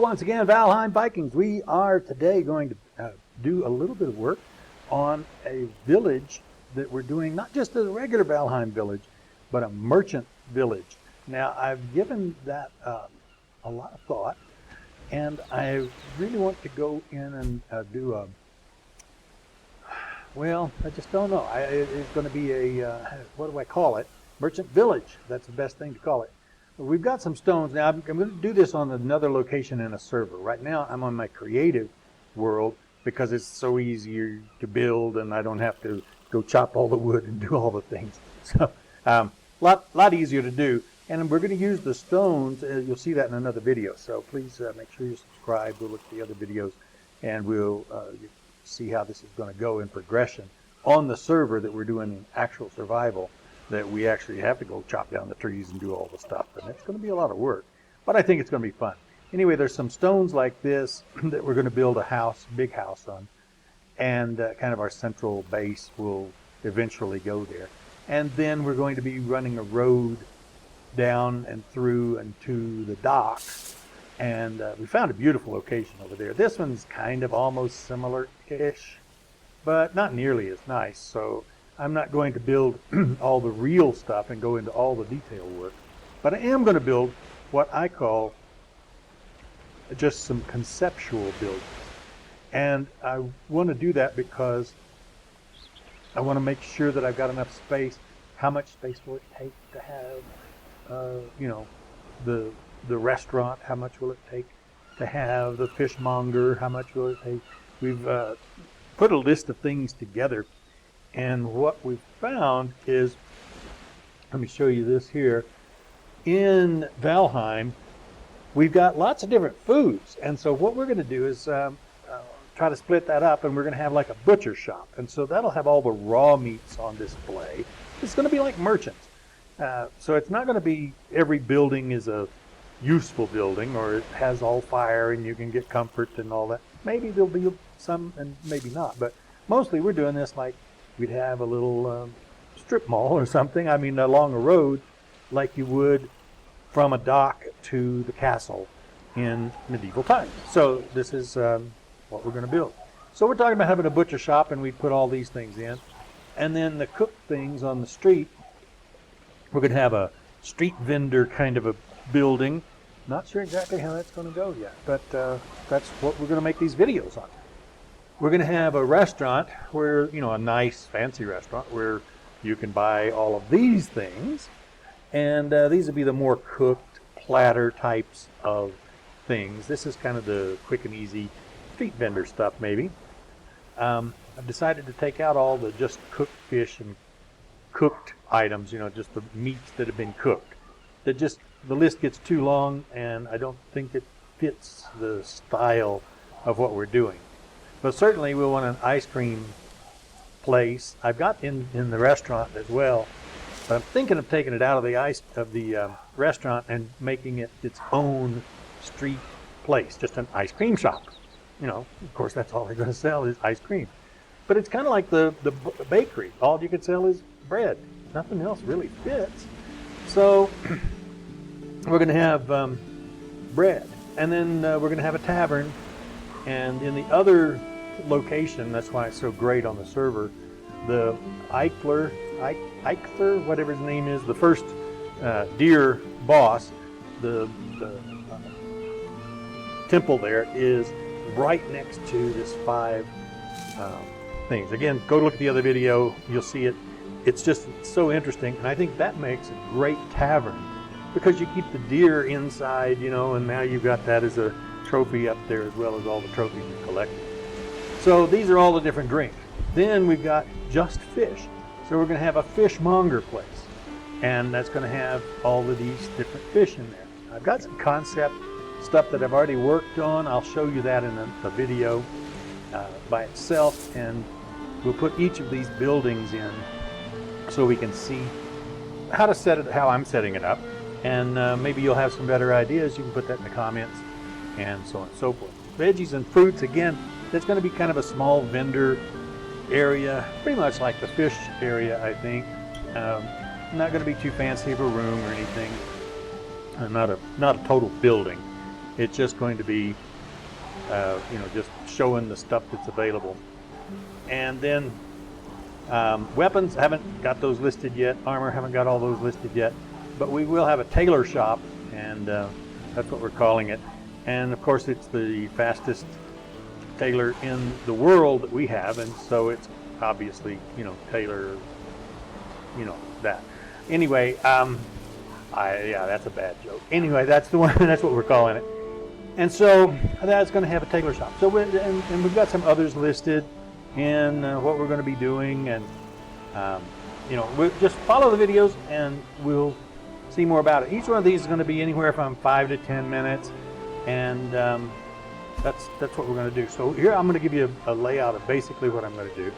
once again, Valheim Vikings. We are today going to do a little bit of work on a village that we're doing, not just a regular Valheim village, but a merchant village. Now, I've given that a lot of thought, and I really want to go in and do a, well, I just don't know. It's going to be a, what do I call it? Merchant village. That's the best thing to call it. We've got some stones. Now, I'm going to do this on another location in a server. Right now, I'm on my creative world because it's so easier to build and I don't have to go chop all the wood and do all the things. So, lot easier to do. And we're going to use the stones. You'll see that in another video. So please make sure you subscribe. We'll look at the other videos and we'll see how this is going to go in progression on the server that we're doing in actual survival, that we actually have to go chop down the trees and do all the stuff. And it's going to be a lot of work, but I think it's going to be fun. Anyway, there's some stones like this that we're going to build a house, big house on, and kind of our central base will eventually go there. And then we're going to be running a road down and through and to the docks. And we found a beautiful location over there. This one's kind of almost similar-ish, but not nearly as nice. So I'm not going to build all the real stuff and go into all the detail work, but I am going to build what I call just some conceptual buildings. And I want to do that because I want to make sure that I've got enough space. How much space will it take to have, you know, the restaurant? How much will it take to have the fishmonger? How much will it take? We've put a list of things together. And what we've found is, let me show you this here. In Valheim, we've got lots of different foods. And so what we're going to do is try to split that up, and we're going to have like a butcher shop. And so that'll have all the raw meats on display. It's going to be like merchants. So it's not going to be every building is a useful building, or it has all fire and you can get comfort and all that. Maybe there'll be some and maybe not. But mostly we're doing this like we'd have a little strip mall or something. I mean, along a road like you would from a dock to the castle in medieval times. So this is what we're going to build. So we're talking about having a butcher shop, and we put all these things in. And then the cooked things on the street, we're going to have a street vendor kind of a building. Not sure exactly how that's going to go yet, but that's what we're going to make these videos on. We're going to have a restaurant where, you know, a nice fancy restaurant where you can buy all of these things. And these will be the more cooked platter types of things. This is kind of the quick and easy street vendor stuff, maybe. I've decided to take out all the just cooked fish and cooked items, you know, just the meats that have been cooked. That just, the list gets too long, and I don't think it fits the style of what we're doing. But certainly we'll want an ice cream place. I've got in the restaurant as well, but I'm thinking of taking it out of the restaurant and making it its own street place, just an ice cream shop. You know, of course, that's all they're going to sell is ice cream. But it's kind of like the bakery. All you can sell is bread. Nothing else really fits. So we're going to have bread, and then we're going to have a tavern. And in the other location, that's why it's so great on the server, the Eichler, whatever his name is, the first deer boss, the temple there is right next to this 5 things. Again, go look at the other video. You'll see it. It's just so interesting, and I think that makes a great tavern because you keep the deer inside, you know, and now you've got that as a trophy up there as well as all the trophies you collected. So these are all the different drinks. Then we've got just fish. So we're going to have a fishmonger place, and that's going to have all of these different fish in there. I've got some concept stuff that I've already worked on. I'll show you that in a video by itself, and we'll put each of these buildings in so we can see how to set it, how I'm setting it up, and maybe you'll have some better ideas. You can put that in the comments and so on and so forth. Veggies and fruits, again, that's going to be kind of a small vendor area, pretty much like the fish area, I think. Not going to be too fancy of a room or anything. Not a total building. It's just going to be, just showing the stuff that's available. And then weapons, haven't got those listed yet. Armor, haven't got all those listed yet. But we will have a tailor shop, and that's what we're calling it. And of course, it's the fastest tailor in the world that we have, and so it's obviously, tailor, that. Anyway, yeah, that's a bad joke. Anyway, that's the one. That's what we're calling it. And so that's going to have a tailor shop. So and we've got some others listed in what we're going to be doing, and we'll just follow the videos, and we'll see more about it. Each one of these is going to be anywhere from 5 to 10 minutes, and that's what we're going to do. So here I'm going to give you a layout of basically what I'm going to do.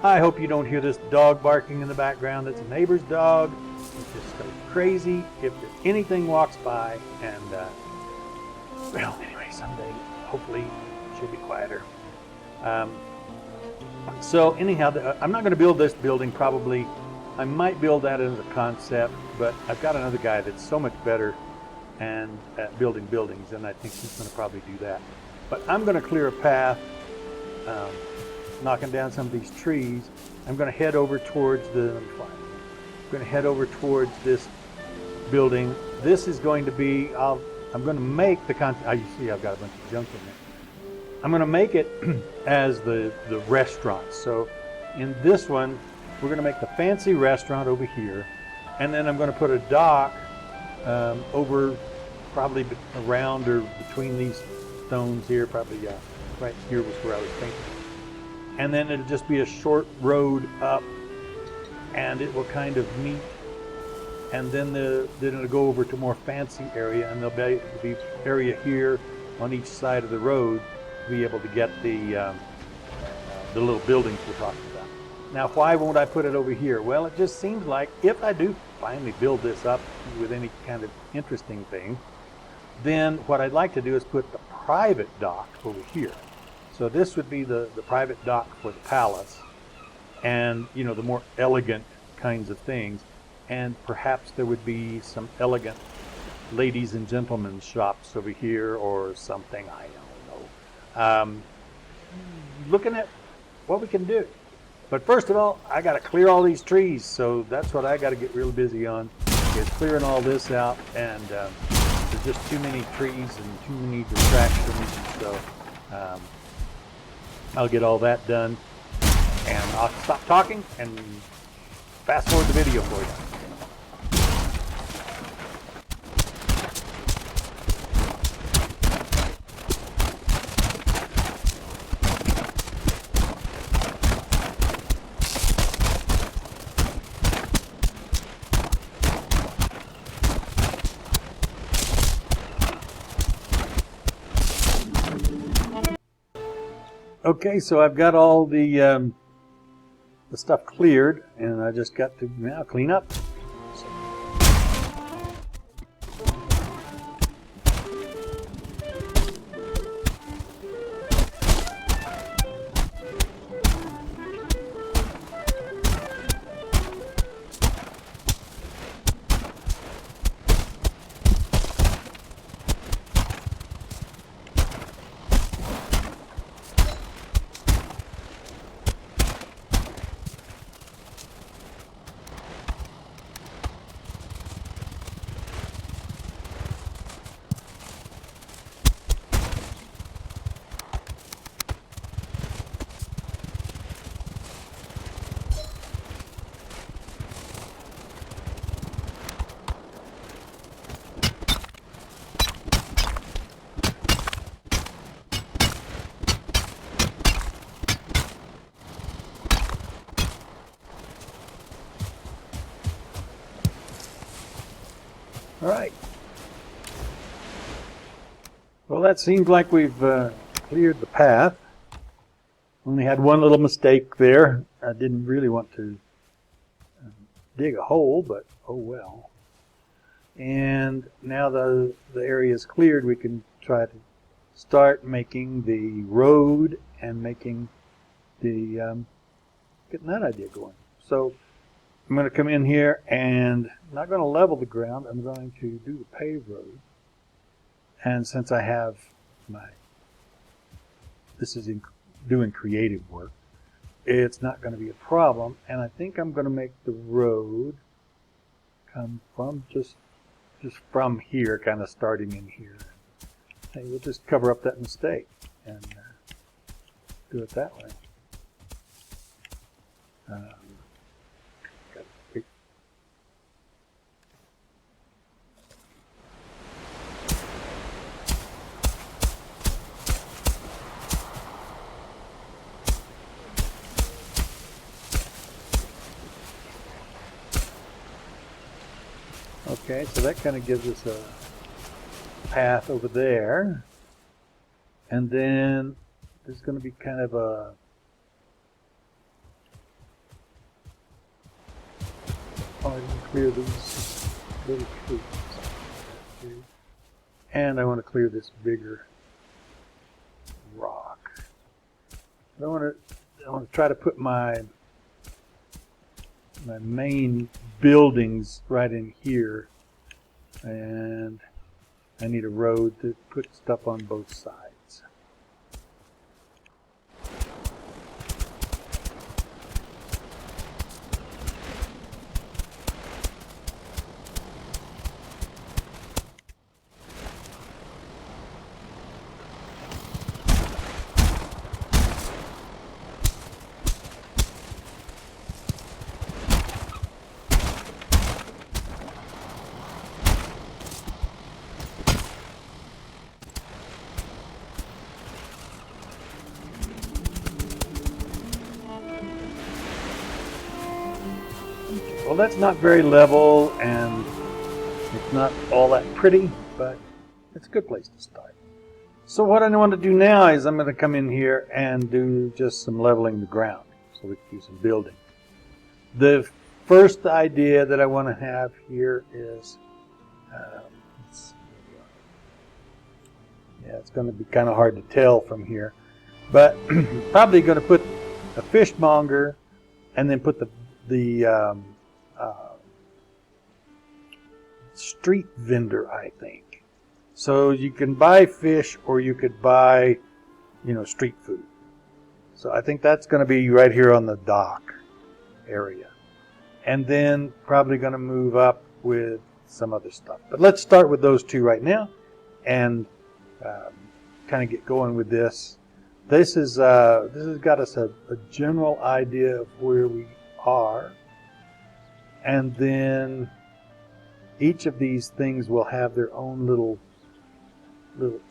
I hope you don't hear this dog barking in the background. It's a neighbor's dog. It just goes crazy if anything walks by, and well, anyway, someday hopefully she'll be quieter. So anyhow, I'm not going to build this building probably. I might build that as a concept, but I've got another guy that's so much better and at building buildings, and I think he's going to probably do that. But I'm going to clear a path, knocking down some of these trees. I'm going to head over towards I'm going to head over towards this building. This is going to be, I'm going to make the you see I've got a bunch of junk in there. I'm going to make it as the restaurant. So in this one, we're going to make the fancy restaurant over here, and then I'm going to put a dock over, probably around or between these stones here, probably right here was where I was thinking. And then it'll just be a short road up, and it will kind of meet, and then it'll go over to more fancy area, and there'll be area here on each side of the road to be able to get the little buildings we're talking about. Now, why won't I put it over here? Well, it just seems like if I do finally build this up with any kind of interesting thing, then what I'd like to do is put the private dock over here. So this would be the private dock for the palace, and the more elegant kinds of things, and perhaps there would be some elegant ladies and gentlemen's shops over here or something. I don't know. Looking at what we can do. But first of all, I got to clear all these trees, so that's what I got to get real busy on, is clearing all this out, and there's just too many trees and too many distractions, and so I'll get all that done, and I'll stop talking and fast forward the video for you. Okay, so I've got all the stuff cleared, and I just got to now clean up. All right. Well, that seems like we've cleared the path. Only had one little mistake there. I didn't really want to dig a hole, but oh well. And now the area is cleared, we can try to start making the road and making the getting that idea going. So I'm going to come in here and I'm not going to level the ground. I'm going to do the paved road. And since I have this is doing creative work, it's not going to be a problem. And I think I'm going to make the road come from just from here, kind of starting in here. Hey, we'll just cover up that mistake and do it that way. Okay, so that kind of gives us a path over there. And then there's going to be kind of a I want to clear these little trees. And I want to clear this bigger rock. I want to try to put my main buildings right in here, and I need a road to put stuff on both sides. Well, that's not very level, and it's not all that pretty, but it's a good place to start. So what I want to do now is I'm going to come in here and do just some leveling the ground, so we can do some building. The first idea that I want to have here is, it's going to be kind of hard to tell from here, but probably going to put a fishmonger and then put the street vendor, I think. So you can buy fish, or you could buy, street food. So I think that's going to be right here on the dock area. And then probably going to move up with some other stuff. But let's start with those two right now and kind of get going with this. This has got us a general idea of where we are. And then each of these things will have their own little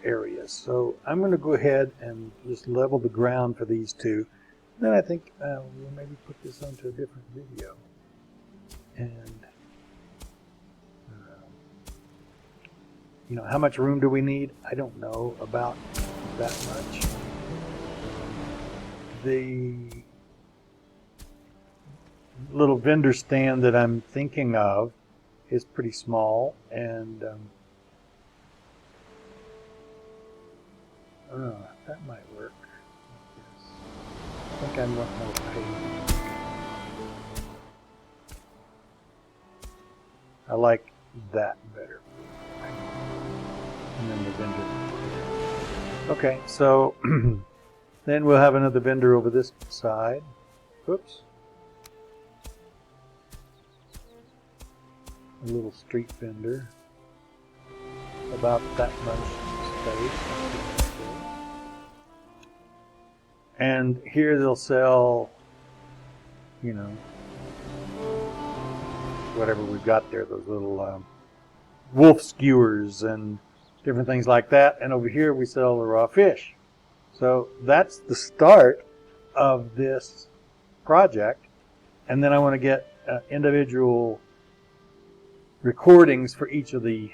areas. So I'm going to go ahead and just level the ground for these two. Then I think we'll maybe put this onto a different video. And how much room do we need? I don't know about that much. The little vendor stand that I'm thinking of is pretty small, and that might work. I think I want more pavement. I like that better. And then the vendor. Okay, so then we'll have another vendor over this side. Oops. A little street vendor. About that much space. And here they'll sell, whatever we've got there, those little wolf skewers and different things like that. And over here we sell the raw fish. So that's the start of this project. And then I want to get individual recordings for each of the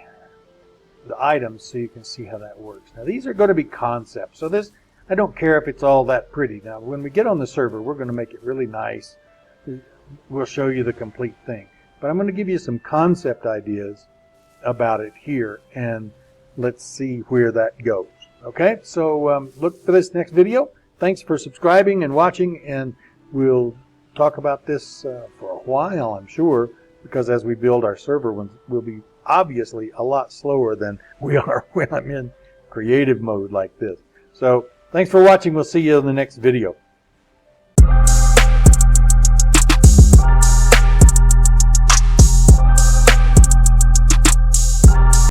items so you can see how that works. Now these are going to be concepts. So this, I don't care if it's all that pretty. Now when we get on the server, we're going to make it really nice. We'll show you the complete thing. But I'm going to give you some concept ideas about it here, and let's see where that goes. Okay, so look for this next video. Thanks for subscribing and watching, and we'll talk about this for a while, I'm sure, because as we build our server, we'll be obviously a lot slower than we are when I'm in creative mode like this. So thanks for watching. We'll see you in the next video.